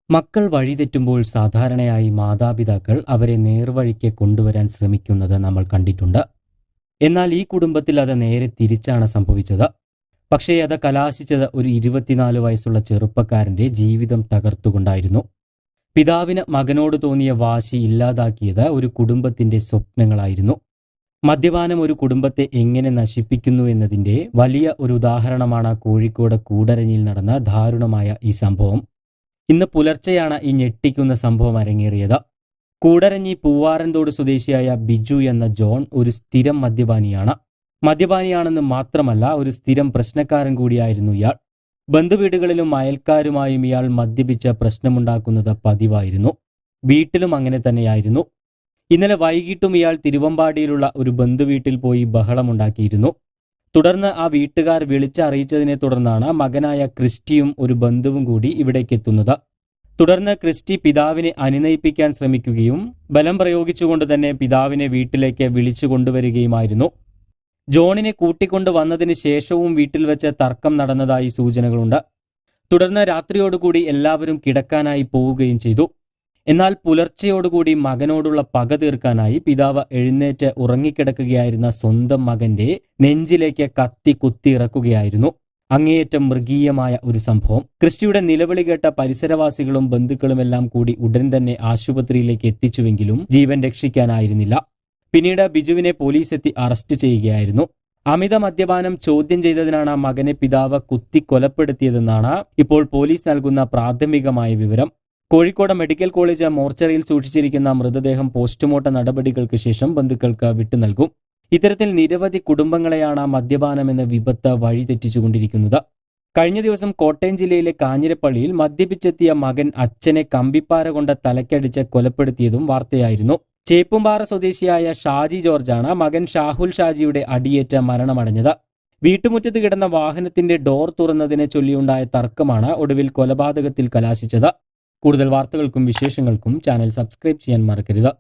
മക്കൾ വഴിതെറ്റുമ്പോൾ സാധാരണയായി മാതാപിതാക്കൾ അവരെ നേർവഴിക്ക് കൊണ്ടുവരാൻ ശ്രമിക്കുന്നത് നമ്മൾ കണ്ടിട്ടുണ്ട്. എന്നാൽ ഈ കുടുംബത്തിൽ അത് നേരെ തിരിച്ചാണ് സംഭവിച്ചത്. പക്ഷേ അത് കലാശിച്ചത് ഒരു 24 വയസ്സുള്ള ചെറുപ്പക്കാരന്റെ ജീവിതം തകർത്തുകൊണ്ടായിരുന്നു. പിതാവിന് മകനോട് തോന്നിയ വാശി ഇല്ലാതാക്കിയത് ഒരു കുടുംബത്തിന്റെ സ്വപ്നങ്ങളായിരുന്നു. മദ്യപാനം ഒരു കുടുംബത്തെ എങ്ങനെ നശിപ്പിക്കുന്നു എന്നതിന്റെ വലിയ ഒരു ഉദാഹരണമാണ് കോഴിക്കോട് കൂടരഞ്ഞിൽ നടന്ന ദാരുണമായ ഈ സംഭവം. ഇന്ന് പുലർച്ചെയാണ് ഈ ഞെട്ടിക്കുന്ന സംഭവം അരങ്ങേറിയത്. കൂടരഞ്ഞി പൂവാരന്തോട് സ്വദേശിയായ ബിജു എന്ന ജോൺ ഒരു സ്ഥിരം മദ്യപാനിയാണെന്ന് മാത്രമല്ല, ഒരു സ്ഥിരം പ്രശ്നക്കാരൻ കൂടിയായിരുന്നു ഇയാൾ. ബന്ധുവീടുകളിലും അയൽക്കാരുമായും ഇയാൾ മദ്യപിച്ച് പ്രശ്നമുണ്ടാക്കുന്നത് പതിവായിരുന്നു. വീട്ടിലും അങ്ങനെ തന്നെയായിരുന്നു. ഇന്നലെ വൈകിട്ടും ഇയാൾ തിരുവമ്പാടിയിലുള്ള ഒരു ബന്ധുവീട്ടിൽ പോയി ബഹളമുണ്ടാക്കിയിരുന്നു. തുടർന്ന് ആ വീട്ടുകാർ വിളിച്ചറിയിച്ചതിനെ തുടർന്നാണ് മകനായ ക്രിസ്റ്റിയും ഒരു ബന്ധുവും കൂടി ഇവിടേക്കെത്തുന്നത്. തുടർന്ന് ക്രിസ്റ്റി പിതാവിനെ അനുനയിപ്പിക്കാൻ ശ്രമിക്കുകയും ബലം പ്രയോഗിച്ചുകൊണ്ട് തന്നെ പിതാവിനെ വീട്ടിലേക്ക് വിളിച്ചു കൊണ്ടുവരികയുമായിരുന്നു. ജോണിനെ കൂട്ടിക്കൊണ്ടു വന്നതിന് ശേഷവും വീട്ടിൽ വെച്ച് തർക്കം നടന്നതായി സൂചനകളുണ്ട്. തുടർന്ന് രാത്രിയോടുകൂടി എല്ലാവരും കിടക്കാനായി പോവുകയും ചെയ്തു. എന്നാൽ പുലർച്ചയോടുകൂടി മകനോടുള്ള പക തീർക്കാനായി പിതാവ് എഴുന്നേറ്റ് ഉറങ്ങിക്കിടക്കുകയായിരുന്ന സ്വന്തം മകന്റെ നെഞ്ചിലേക്ക് കത്തി കുത്തിയിറക്കുകയായിരുന്നു. അങ്ങേയറ്റം മൃഗീയമായ ഒരു സംഭവം. ക്രിസ്റ്റിയുടെ നിലവിളി കേട്ട പരിസരവാസികളും ബന്ധുക്കളുമെല്ലാം കൂടി ഉടൻ തന്നെ ആശുപത്രിയിലേക്ക് എത്തിച്ചുവെങ്കിലും ജീവൻ രക്ഷിക്കാനായിരുന്നില്ല. പിന്നീട് ബിജുവിനെ പോലീസ് എത്തി അറസ്റ്റ് ചെയ്യുകയായിരുന്നു. അമിത മദ്യപാനം ചോദ്യം ചെയ്തതിനാണ് മകനെ പിതാവ് കുത്തി കൊലപ്പെടുത്തിയതെന്നാണ് ഇപ്പോൾ പോലീസ് നൽകുന്ന പ്രാഥമികമായ വിവരം. കോഴിക്കോട് മെഡിക്കൽ കോളേജ് മോർച്ചറിയിൽ സൂക്ഷിച്ചിരിക്കുന്ന മൃതദേഹം പോസ്റ്റ്മോർട്ടം നടപടികൾക്ക് ശേഷം ബന്ധുക്കൾക്ക് വിട്ടുനൽകും. ഇത്തരത്തിൽ നിരവധി കുടുംബങ്ങളെയാണ് മദ്യപാനമെന്ന വിപത്ത് വഴിതെറ്റിച്ചുകൊണ്ടിരിക്കുന്നത്. കഴിഞ്ഞ ദിവസം കോട്ടയം ജില്ലയിലെ കാഞ്ഞിരപ്പള്ളിയിൽ മദ്യപിച്ചെത്തിയ മകൻ അച്ഛനെ കമ്പിപ്പാര കൊണ്ട് തലക്കടിച്ച് കൊലപ്പെടുത്തിയതും വാർത്തയായിരുന്നു. ചേപ്പുംപാറ സ്വദേശിയായ ഷാജി ജോർജാണ് മകൻ ഷാഹുൽ ഷാജിയുടെ അടിയേറ്റ് മരണമടഞ്ഞത്. വീട്ടുമുറ്റത്ത് കിടന്ന വാഹനത്തിന്റെ ഡോർ തുറന്നതിനെ ചൊല്ലിയുണ്ടായ തർക്കമാണ് ഒടുവിൽ കൊലപാതകത്തിൽ കലാശിച്ചത്. കൂടുതൽ വാർത്തകൾക്കും വിശേഷങ്ങൾക്കും ചാനൽ സബ്സ്ക്രൈബ് ചെയ്യാൻ മറക്കരുത്.